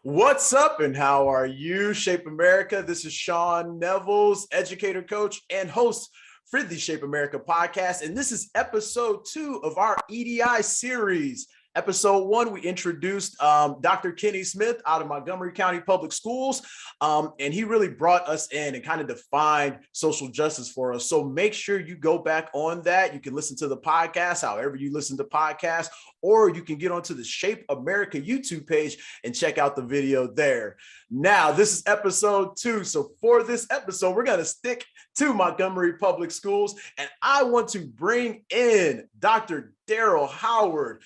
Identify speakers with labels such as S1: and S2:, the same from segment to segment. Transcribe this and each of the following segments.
S1: What's up and how are you, Shape America? This is Sean Nevels, educator, coach, and host for the Shape America podcast. And this is episode 2 of our EDI series. Episode 1, we introduced Dr. Kenny Smith out of Montgomery County Public Schools, and he really brought us in and kind of defined social justice for us. So make sure you go back on that. You can listen to the podcast, however you listen to podcasts, or you can get onto the Shape America YouTube page and check out the video there. Now, this is episode 2. So for this episode, we're going to stick to Montgomery Public Schools, and I want to bring in Dr. Daryl Howard,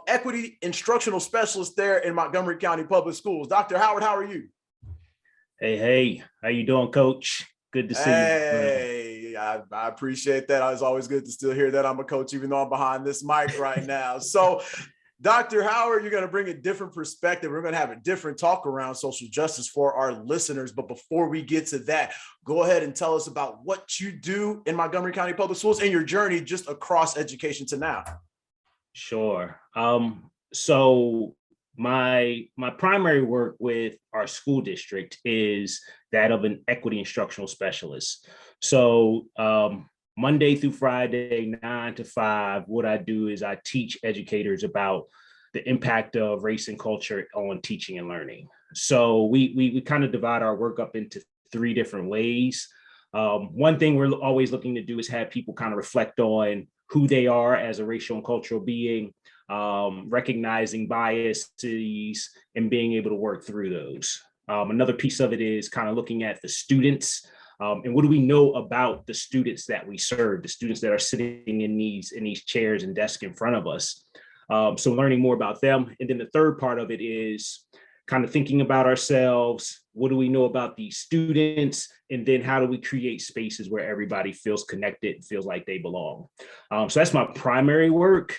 S1: equity instructional specialist there in Montgomery County Public Schools. Dr. Howard, how are you?
S2: Hey, how you doing, Coach? Good to see you.
S1: Hey, I appreciate that. It's always good to still hear that I'm a coach, even though I'm behind this mic right now. So, Dr. Howard, you're going to bring a different perspective. We're going to have a different talk around social justice for our listeners. But before we get to that, go ahead and tell us about what you do in Montgomery County Public Schools and your journey just across education to now.
S2: Sure. So my primary work with our school district is that of an equity instructional specialist. So Monday through Friday, 9 to 5, what I do is I teach educators about the impact of race and culture on teaching and learning. So we kind of divide our work up into 3 different ways. One thing we're always looking to do is have people kind of reflect on who they are as a racial and cultural being, recognizing biases and being able to work through those. Another piece of it is kind of looking at the students. And what do we know about the students that we serve, the students that are sitting in these chairs and desks in front of us? So learning more about them. And then the third part of it is kind of thinking about ourselves. What do we know about these students? And then how do we create spaces where everybody feels connected and feels like they belong? So that's my primary work.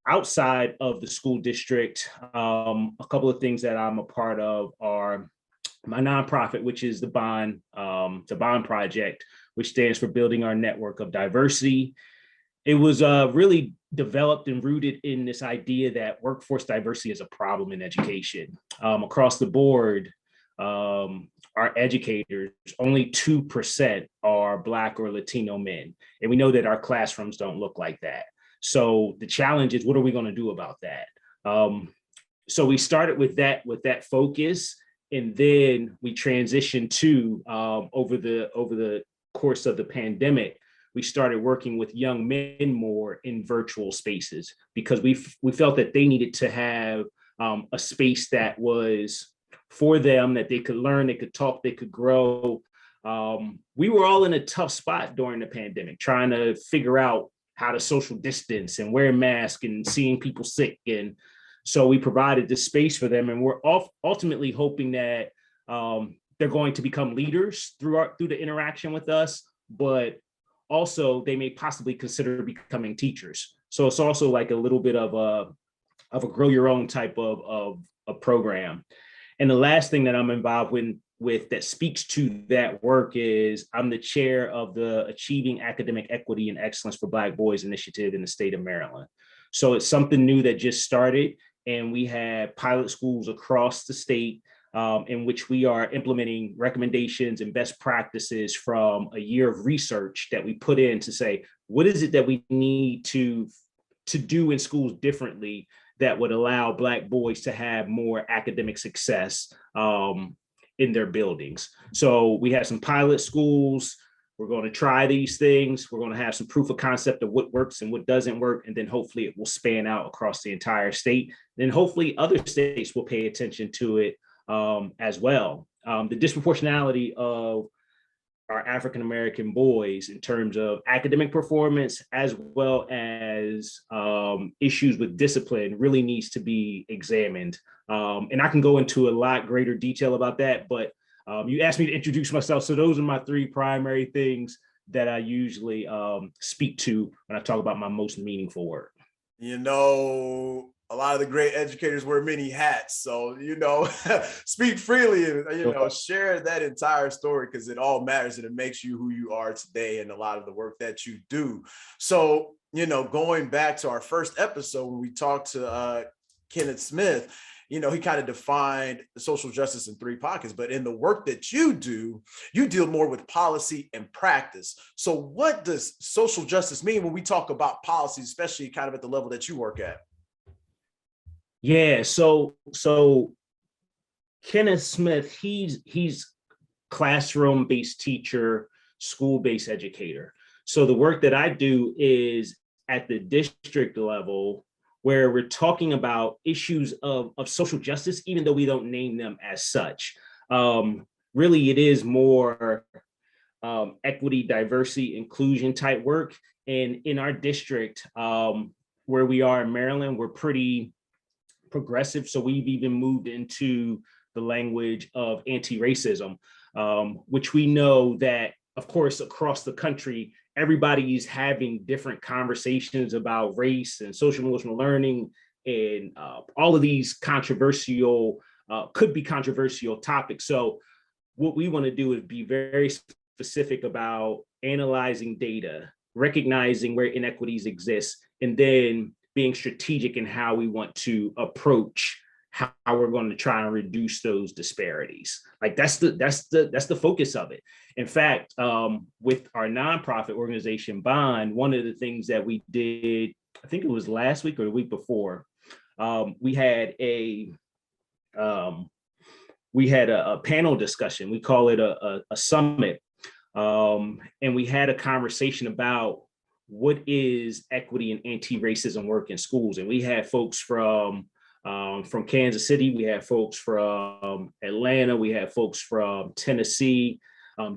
S2: Outside of the school district, a couple of things that I'm a part of are my nonprofit, which is the Bond Project, which stands for Building Our Network of Diversity. It was really developed and rooted in this idea that workforce diversity is a problem in education. Across the board, our educators, only 2% are Black or Latino men. And we know that our classrooms don't look like that. So the challenge is, what are we going to do about that? So we started with that focus. And then we transitioned to over the course of the pandemic, we started working with young men more in virtual spaces because we felt that they needed to have a space that was for them, that they could learn, they could talk, they could grow. We were all in a tough spot during the pandemic, trying to figure out how to social distance and wear masks and seeing people sick. And so we provided this space for them, and we're ultimately hoping that they're going to become leaders through the interaction with us, but also they may possibly consider becoming teachers. So it's also like a little bit of a grow your own type of a program. And the last thing that I'm involved with that speaks to that work is I'm the chair of the Achieving Academic Equity and Excellence for Black Boys initiative in the state of Maryland. So it's something new that just started. And we have pilot schools across the state in which we are implementing recommendations and best practices from a year of research that we put in to say, what is it that we need to do in schools differently that would allow Black boys to have more academic success in their buildings? So we have some pilot schools. We're going to try these things. We're going to have some proof of concept of what works and what doesn't work. And then hopefully it will span out across the entire state. Then hopefully other states will pay attention to it as well. The disproportionality of our African-American boys in terms of academic performance, as well as issues with discipline, really needs to be examined. And I can go into a lot greater detail about that, but you asked me to introduce myself. So those are my 3 primary things that I usually speak to when I talk about my most meaningful work.
S1: You know, a lot of the great educators wear many hats. So, speak freely and, share that entire story because it all matters and it makes you who you are today and a lot of the work that you do. So, going back to our first episode when we talked to Kenneth Smith, he kind of defined social justice in three pockets, but in the work that you do, you deal more with policy and practice. So what does social justice mean when we talk about policies, especially kind of at the level that you work at?
S2: Yeah, so Kenneth Smith, he's classroom-based teacher, school-based educator. So the work that I do is at the district level, where we're talking about issues of social justice, even though we don't name them as such. Really, it is more equity, diversity, inclusion type work. And in our district, where we are in Maryland, we're pretty progressive. So we've even moved into the language of anti-racism, which we know that, of course, across the country, everybody is having different conversations about race and social emotional learning and all of these controversial, could be controversial topics. So what we want to do is be very specific about analyzing data, recognizing where inequities exist, and then being strategic in how we want to approach how we're going to try and reduce those disparities. Like that's the focus of it. In fact, with our nonprofit organization Bond, one of the things that we did, I think it was last week or the week before, we had a panel discussion. We call it a summit, and we had a conversation about what is equity and anti-racism work in schools. And we had folks from Kansas City, we had folks from Atlanta, we had folks from Tennessee,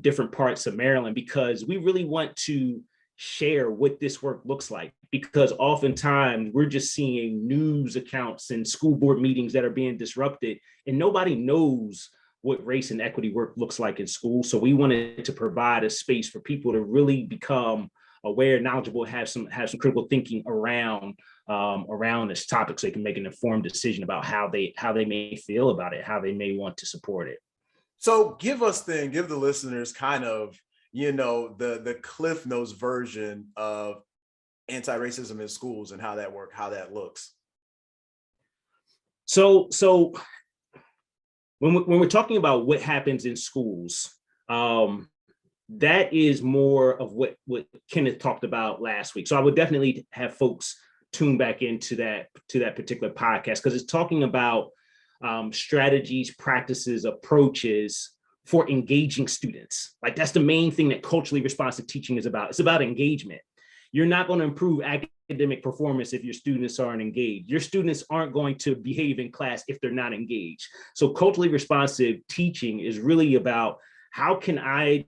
S2: different parts of Maryland, because we really want to share what this work looks like. Because oftentimes we're just seeing news accounts and school board meetings that are being disrupted, and nobody knows what race and equity work looks like in school. So we wanted to provide a space for people to really become aware, knowledgeable, have some critical thinking around this topic, so they can make an informed decision about how they may feel about it, how they may want to support it.
S1: So give the listeners kind of, the Cliff Notes version of anti-racism in schools and how that looks.
S2: So when we're talking about what happens in schools, that is more of what Kenneth talked about last week. So I would definitely have folks tune back into that particular podcast, because it's talking about strategies, practices, approaches for engaging students. Like that's the main thing that culturally responsive teaching is about. It's about engagement. You're not going to improve academic performance if your students aren't engaged. Your students aren't going to behave in class if they're not engaged. So culturally responsive teaching is really about how can I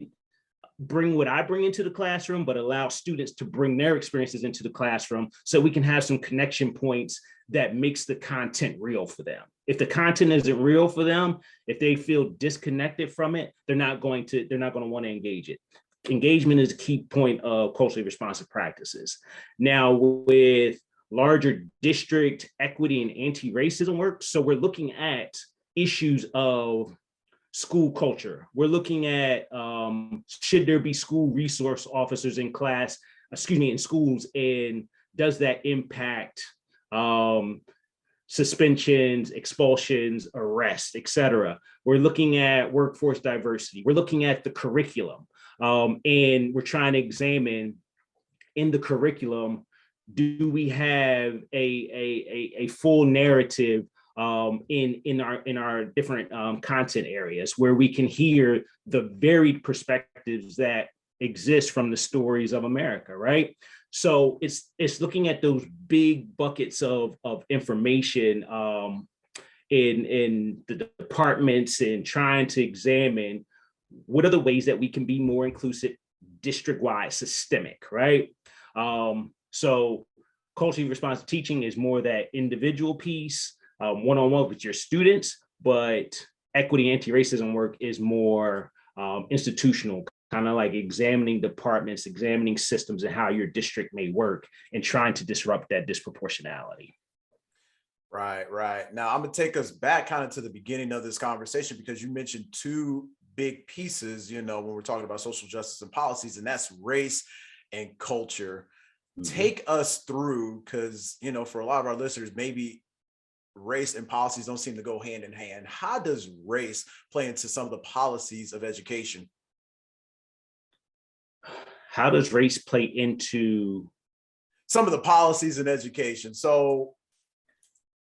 S2: bring what I bring into the classroom, but allow students to bring their experiences into the classroom, so we can have some connection points that makes the content real for them. If the content isn't real for them, if they feel disconnected from it, they're not going to want to engage it. Engagement is a key point of culturally responsive practices. Now, with larger district equity and anti-racism work, so we're looking at issues of school culture. We're looking at should there be school resource officers in schools, and does that impact suspensions, expulsions, arrests, et cetera. We're looking at workforce diversity. We're looking at the curriculum, and we're trying to examine in the curriculum, do we have a full narrative in our different content areas, where we can hear the varied perspectives that exist from the stories of America, right? So it's looking at those big buckets of information in the departments, and trying to examine what are the ways that we can be more inclusive, district-wide, systemic, right? So culturally responsive teaching is more that individual piece, one-on-one with your students, but equity anti-racism work is more institutional, kind of like examining departments, examining systems, and how your district may work, and trying to disrupt that disproportionality.
S1: Right. Now I'm gonna take us back kind of to the beginning of this conversation, because you mentioned two big pieces, when we're talking about social justice and policies, and that's race and culture. Mm-hmm. Take us through, because, for a lot of our listeners, maybe race and policies don't seem to go hand in hand. How does race play into some of the policies of education?
S2: How does race play into
S1: some of the policies in education? So,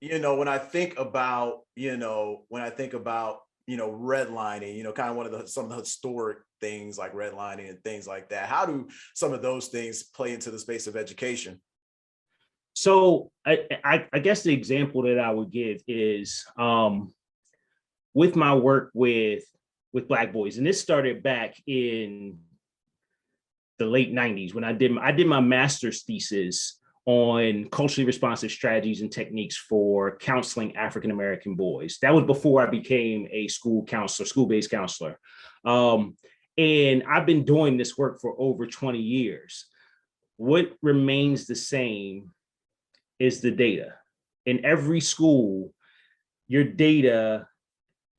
S1: when I think about, redlining, kind of some of the historic things like redlining and things like that, how do some of those things play into the space of education?
S2: So I guess the example that I would give is with my work with Black boys, and this started back in the late 90s when I did my master's thesis on culturally responsive strategies and techniques for counseling African-American boys. That was before I became a school-based counselor. And I've been doing this work for over 20 years. What remains the same is the data. In every school, your data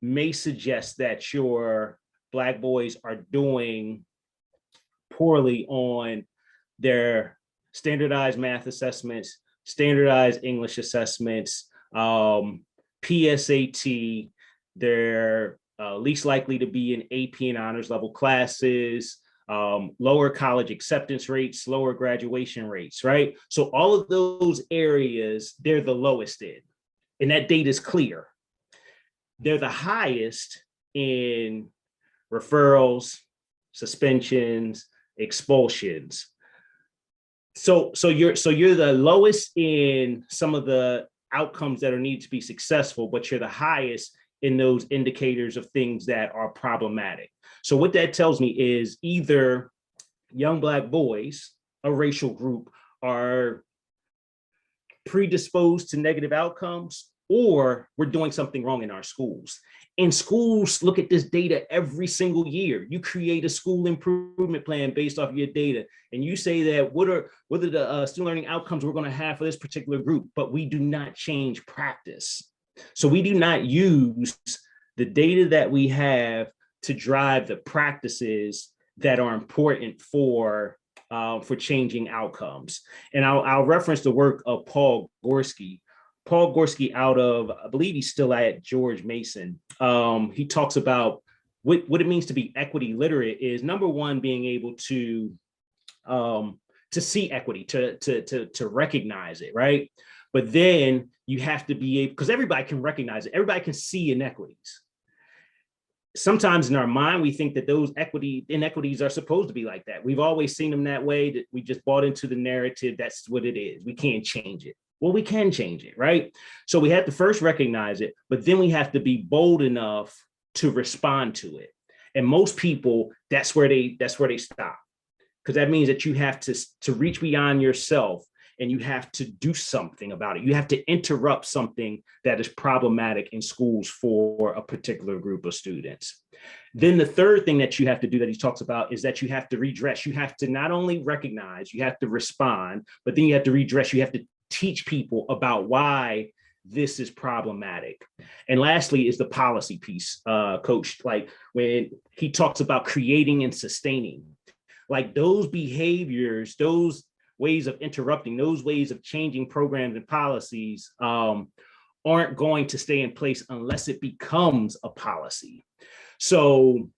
S2: may suggest that your Black boys are doing poorly on their standardized math assessments, standardized English assessments, PSAT, they're least likely to be in AP and honors level classes, lower college acceptance rates, lower graduation rates, right? So all of those areas, they're the lowest in, and that data is clear. They're the highest in referrals, suspensions, expulsions. So you're the lowest in some of the outcomes that are needed to be successful, but you're the highest in those indicators of things that are problematic. So what that tells me is either young Black boys, a racial group, are predisposed to negative outcomes, or we're doing something wrong in our schools. And schools look at this data every single year. You create a school improvement plan based off of your data, and you say that what are the student learning outcomes we're going to have for this particular group, but we do not change practice. So we do not use the data that we have to drive the practices that are important for changing outcomes. And I'll reference the work of Paul Gorski. Paul Gorski out of, I believe he's still at George Mason. He talks about what it means to be equity literate is, number one, being able to see equity, to recognize it, right? But then you have to be able, because everybody can recognize it, everybody can see inequities. Sometimes in our mind, we think that those inequities are supposed to be like that. We've always seen them that way, that we just bought into the narrative, that's what it is. We can't change it. Well, we can change it, right? So we have to first recognize it, but then we have to be bold enough to respond to it. And most people, that's where they stop, because that means that you have to reach beyond yourself, and you have to do something about it. You have to interrupt something that is problematic in schools for a particular group of students. Then the third thing that you have to do that he talks about is that you have to redress. You have to not only recognize, you have to respond, but then you have to redress. You have to teach people about why this is problematic. And lastly is the policy piece, Coach, like when he talks about creating and sustaining, like those behaviors, those ways of interrupting, those ways of changing programs and policies aren't going to stay in place unless it becomes a policy. So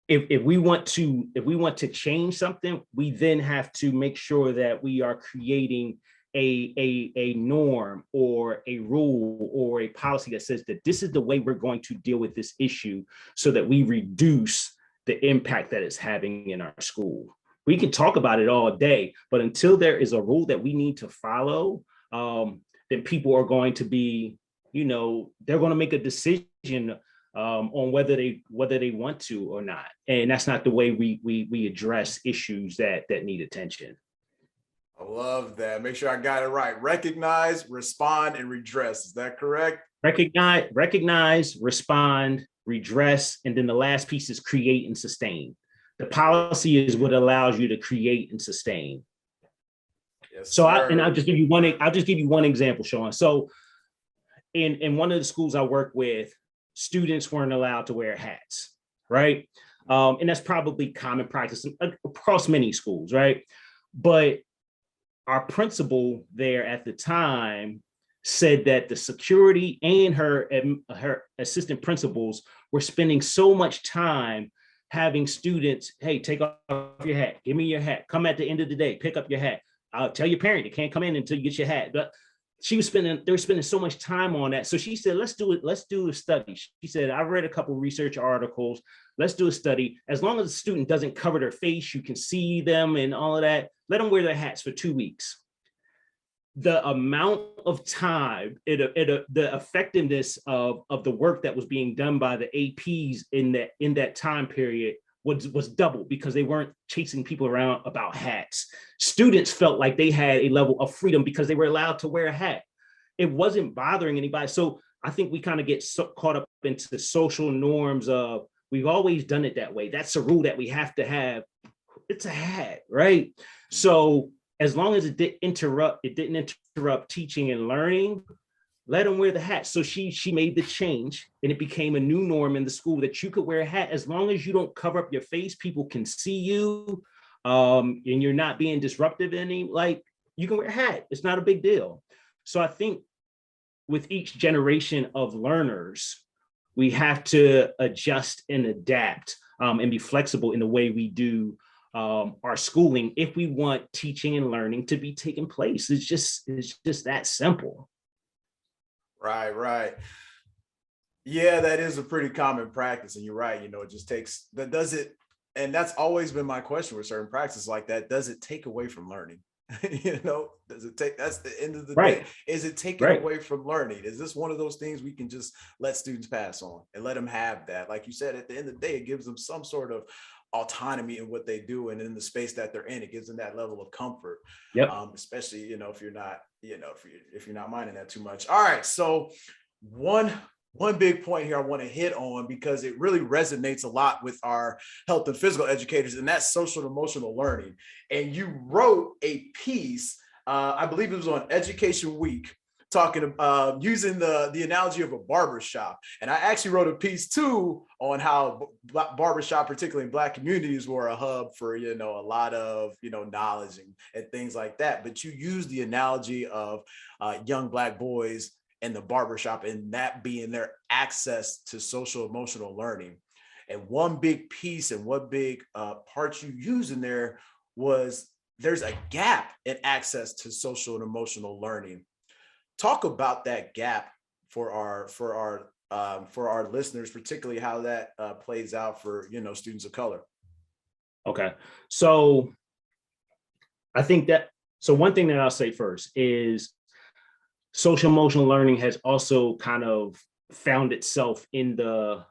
S2: if we want to change something, we then have to make sure that we are creating a norm or a rule or a policy that says that this is the way we're going to deal with this issue, so that we reduce the impact that it's having in our school. We can talk about it all day, but until there is a rule that we need to follow, then people are going to be, they're going to make a decision on whether they want to or not. And that's not the way we address issues that need attention.
S1: I love that. Make sure I got it right. Recognize, respond, and redress. Is that correct? Recognize, respond, redress, and then the last piece is create and sustain. The policy is what allows you to create and sustain. Yes, so I'll just give you one example, Sean. So in one of the schools I work with, students weren't allowed to wear hats, right? And that's probably common practice across many schools, right? But our principal there at the time
S2: said that the security and her assistant principals were spending so much time having students, hey, take off your hat, give me your hat, come at the end of the day, pick up your hat. I'll tell your parent you can't come in until you get your hat. But they were spending so much time on that. So she said, let's do a study. She said, I read a couple of research articles. Let's do a study. As long as the student doesn't cover their face, you can see them and all of that, let them wear their hats for 2 weeks. The amount of time, the effectiveness of the work that was being done by the APs in that time period was double, because they weren't chasing people around about hats. Students felt like they had a level of freedom because they were allowed to wear a hat. It wasn't bothering anybody. So I think we kind of get caught up into the social norms of, we've always done it that way. That's a rule that we have to have. It's a hat, right? So as long as it didn't interrupt teaching and learning, let them wear the hat. So she made the change, and it became a new norm in the school that you could wear a hat. As long as you don't cover up your face, people can see you, and you're not being disruptive you can wear a hat. It's not a big deal. So I think with each generation of learners, we have to adjust and adapt, and be flexible in the way we do our schooling if we want teaching and learning to be taking place. It's just that simple.
S1: Right. Yeah, that is a pretty common practice. And you're right. It just takes that. Does it? And that's always been my question with certain practices like that. Does it take away from learning? Does it take, that's the end of the day. Is it taken away from learning? Is this one of those things we can just let students pass on and let them have that? Like you said, at the end of the day, it gives them some sort of autonomy in what they do and in the space that they're in. It gives them that level of comfort.
S2: Yep.
S1: Especially, if you're not, if you're not minding that too much. All right. So one big point here I want to hit on, because it really resonates a lot with our health and physical educators, and that's social and emotional learning. And you wrote a piece, I believe it was on Education Week, talking about using the analogy of a barbershop. And I actually wrote a piece too on how barbershop, particularly in Black communities, were a hub for, a lot of, knowledge and things like that. But you use the analogy of young Black boys and the barbershop, and that being their access to social emotional learning. And one big piece and one big part you use in there was there's a gap in access to social and emotional learning. Talk about that gap for our listeners, particularly how that plays out for students of color.
S2: Okay, so I think one thing that I'll say first is social emotional learning has also kind of found itself in the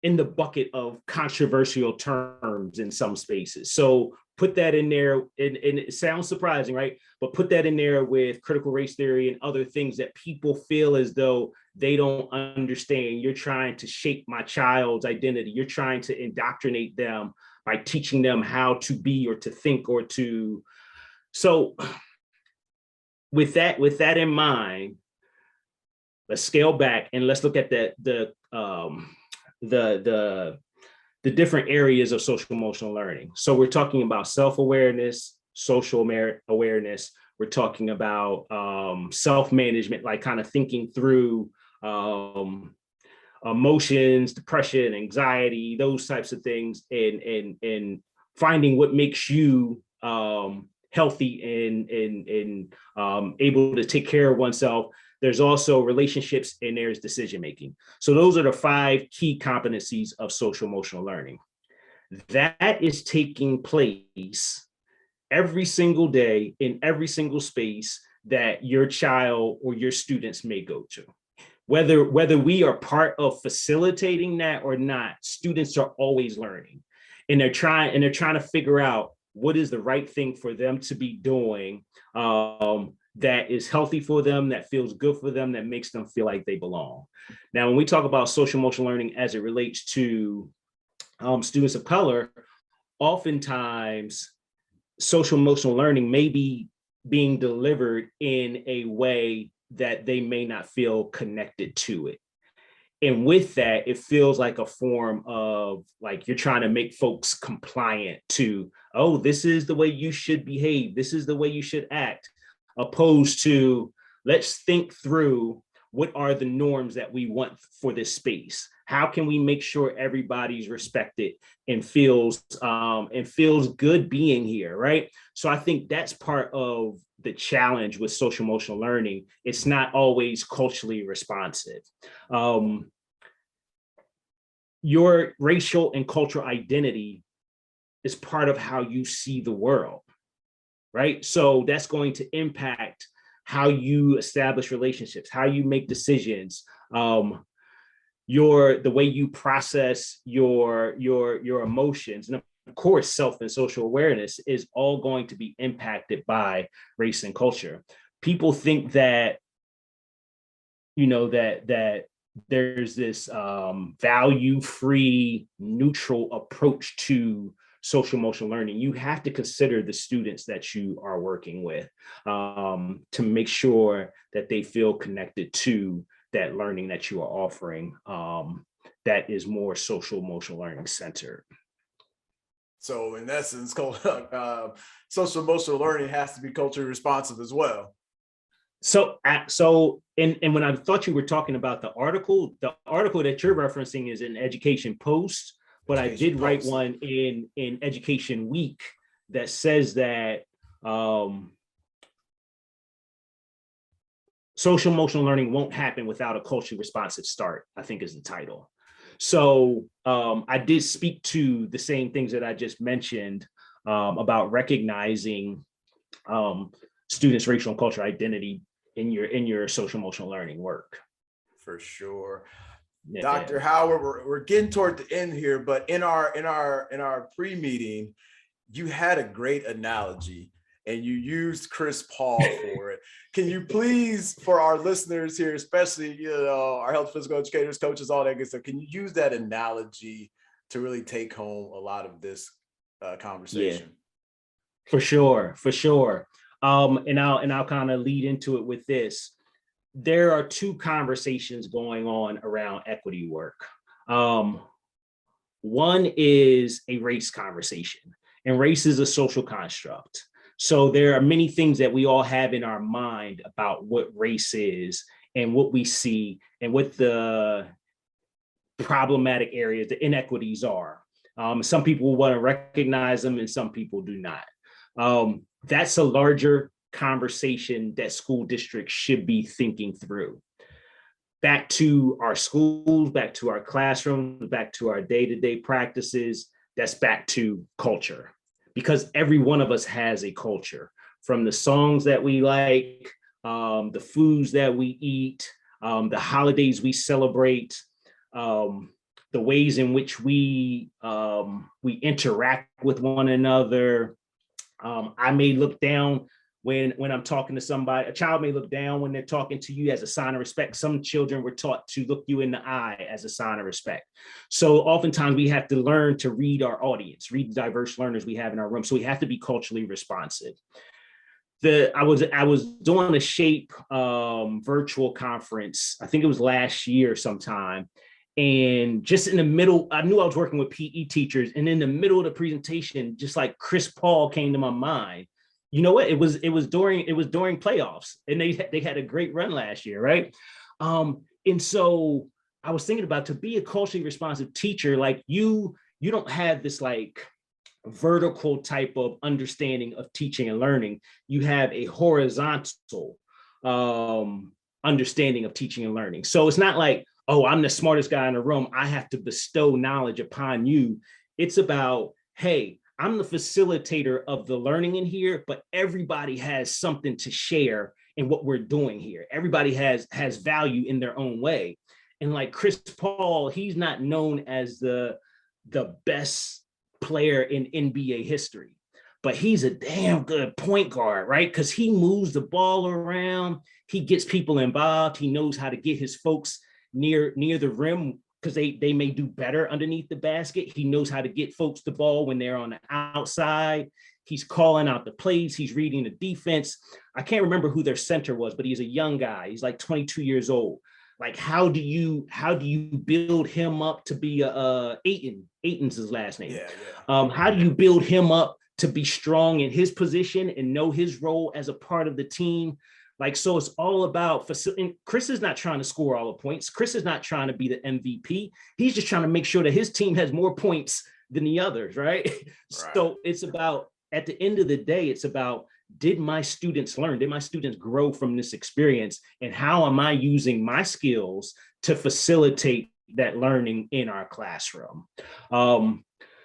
S2: bucket of controversial terms in some spaces. So put that in there, and it sounds surprising, right? But put that in there with critical race theory and other things that people feel as though they don't understand. You're trying to shape my child's identity. You're trying to indoctrinate them by teaching them how to be or to think or to. So with that in mind, let's scale back and let's look at the different areas of social emotional learning. So we're talking about self-awareness, social awareness. We're talking about self-management, like kind of thinking through emotions, depression, anxiety, those types of things, and finding what makes you healthy and able to take care of oneself. There's also relationships, and there's decision making. So those are the 5 key competencies of social emotional learning. That is taking place every single day in every single space that your child or your students may go to. Whether we are part of facilitating that or not, students are always learning, and they're trying to figure out what is the right thing for them to be doing, that is healthy for them, that feels good for them, that makes them feel like they belong. Now, when we talk about social emotional learning as it relates to students of color, oftentimes social emotional learning may be being delivered in a way that they may not feel connected to it. And with that, it feels like a form of like you're trying to make folks compliant to, oh, this is the way you should behave. This is the way you should act. opposed to let's think through what are the norms that we want for this space. How can we make sure everybody's respected and feels good being here, right? So I think that's part of the challenge with social emotional learning. It's not always culturally responsive. Your racial and cultural identity is part of how you see the world, right? So that's going to impact how you establish relationships, how you make decisions, the way you process your emotions. And of course, self and social awareness is all going to be impacted by race and culture. People think that, that there's this value-free, neutral approach to social emotional learning. You have to consider the students that you are working with to make sure that they feel connected to that learning that you are offering that is more social emotional learning centered.
S1: So in essence, social emotional learning has to be culturally responsive as well.
S2: So when I thought you were talking about the article that you're referencing is an Education Post, but I did write one in Education Week that says that social emotional learning won't happen without a culturally responsive start, I think is the title. So I did speak to the same things that I just mentioned about recognizing students' racial and cultural identity in your social emotional learning work.
S1: For sure.
S2: Yeah.
S1: Dr. Howard, we're getting toward the end here, but in our pre-meeting, you had a great analogy and you used Chris Paul for it. Can you please, for our listeners here, especially our health physical educators, coaches, all that good stuff, can you use that analogy to really take home a lot of this conversation?
S2: Yeah, for sure. And I'll kind of lead into it with this. There are two conversations going on around equity work. One is a race conversation, and race is a social construct. So there are many things that we all have in our mind about what race is and what we see and what the problematic areas, the inequities are. Some people want to recognize them and some people do not. That's a larger conversation that school districts should be thinking through. Back to our schools, back to our classrooms, back to our day-to-day practices, that's back to culture. Because every one of us has a culture, from the songs that we like, the foods that we eat, the holidays we celebrate, the ways in which we interact with one another. I may look down when I'm talking to somebody. A child may look down when they're talking to you as a sign of respect. Some children were taught to look you in the eye as a sign of respect. So oftentimes we have to learn to read our audience, read the diverse learners we have in our room. So we have to be culturally responsive. I was doing a SHAPE virtual conference. I think it was last year sometime. And just in the middle, I knew I was working with PE teachers. And in the middle of the presentation, just like Chris Paul came to my mind. You know what? It was during playoffs, and they had a great run last year, right? And so I was thinking about, to be a culturally responsive teacher, like you don't have this like vertical type of understanding of teaching and learning. You have a horizontal understanding of teaching and learning. So it's not like, oh, I'm the smartest guy in the room, I have to bestow knowledge upon you. It's about, hey, I'm the facilitator of the learning in here, but everybody has something to share in what we're doing here. Everybody has value in their own way. And like Chris Paul, he's not known as the best player in NBA history, but he's a damn good point guard, right? Because he moves the ball around, he gets people involved, he knows how to get his folks near the rim, because they may do better underneath the basket. He knows how to get folks the ball when they're on the outside. He's calling out the plays. He's reading the defense. I can't remember who their center was, but he's a young guy. He's like 22 years old. Like, how do you build him up to be Aiton's his last name?
S1: Yeah.
S2: How do you build him up to be strong in his position and know his role as a part of the team. Like, so it's all about facility. Chris is not trying to score all the points. Chris is not trying to be the MVP. He's just trying to make sure that his team has more points than the others, right? So it's about, at the end of the day, it's about, did my students learn? Did my students grow from this experience? And how am I using my skills to facilitate that learning in our classroom?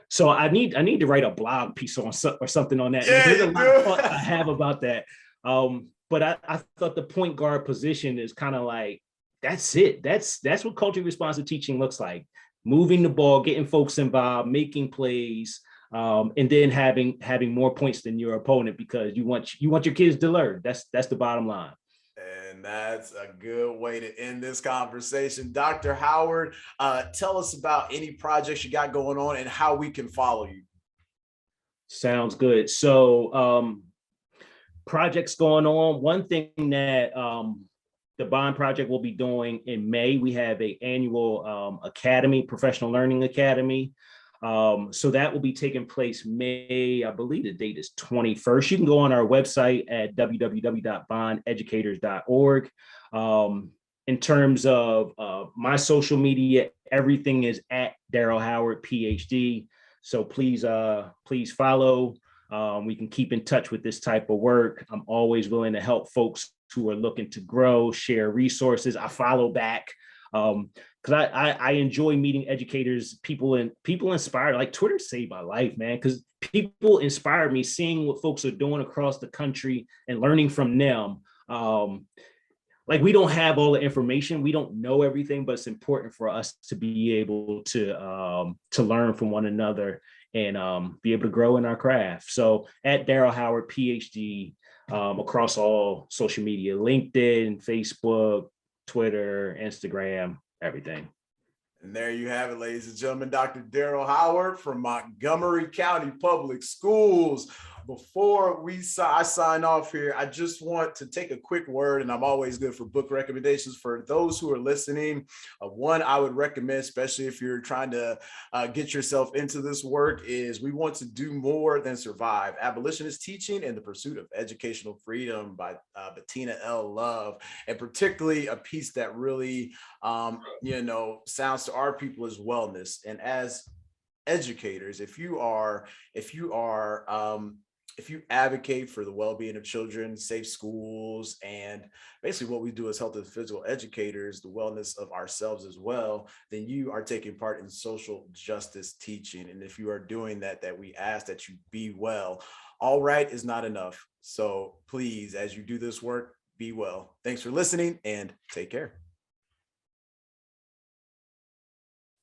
S2: So I need to write a blog piece on or something on that.
S1: Yeah,
S2: there's a lot of thoughts I have about that. But I thought the point guard position is kind of like, that's it. That's what culturally responsive teaching looks like. Moving the ball, getting folks involved, making plays, and then having more points than your opponent, because you want your kids to learn. That's the bottom line.
S1: And that's a good way to end this conversation. Dr. Howard, tell us about any projects you got going on and how we can follow you.
S2: Sounds good. So projects going on. One thing that the Bond Project will be doing in May, we have an annual academy, professional learning academy. So that will be taking place May, I believe the date is 21st. You can go on our website at www.bondeducators.org. In terms of my social media, everything is at Daryl Howard, Ph.D. So please follow. We can keep in touch with this type of work. I'm always willing to help folks who are looking to grow, share resources. I follow back. Because I enjoy meeting educators, people inspired. Like, Twitter saved my life, man, because people inspire me, seeing what folks are doing across the country and learning from them. Like, we don't have all the information, we don't know everything, but it's important for us to be able to learn from one another and be able to grow in our craft. So at Daryl Howard, PhD, across all social media, LinkedIn, Facebook, Twitter, Instagram, everything.
S1: And there you have it, ladies and gentlemen, Dr. Daryl Howard from Montgomery County Public Schools. Before I sign off here, I just want to take a quick word, and I'm always good for book recommendations for those who are listening. One I would recommend, especially if you're trying to get yourself into this work, is We Want to Do More Than Survive: Abolitionist Teaching and the Pursuit of Educational Freedom by Bettina L. Love, and particularly a piece that really, sounds to our people as wellness. And as educators, if you advocate for the well-being of children, safe schools, and basically what we do as health and physical educators, the wellness of ourselves as well, then you are taking part in social justice teaching. And if you are doing that we ask that you be well. All right is not enough. So please, as you do this work, be well. Thanks for listening and take care.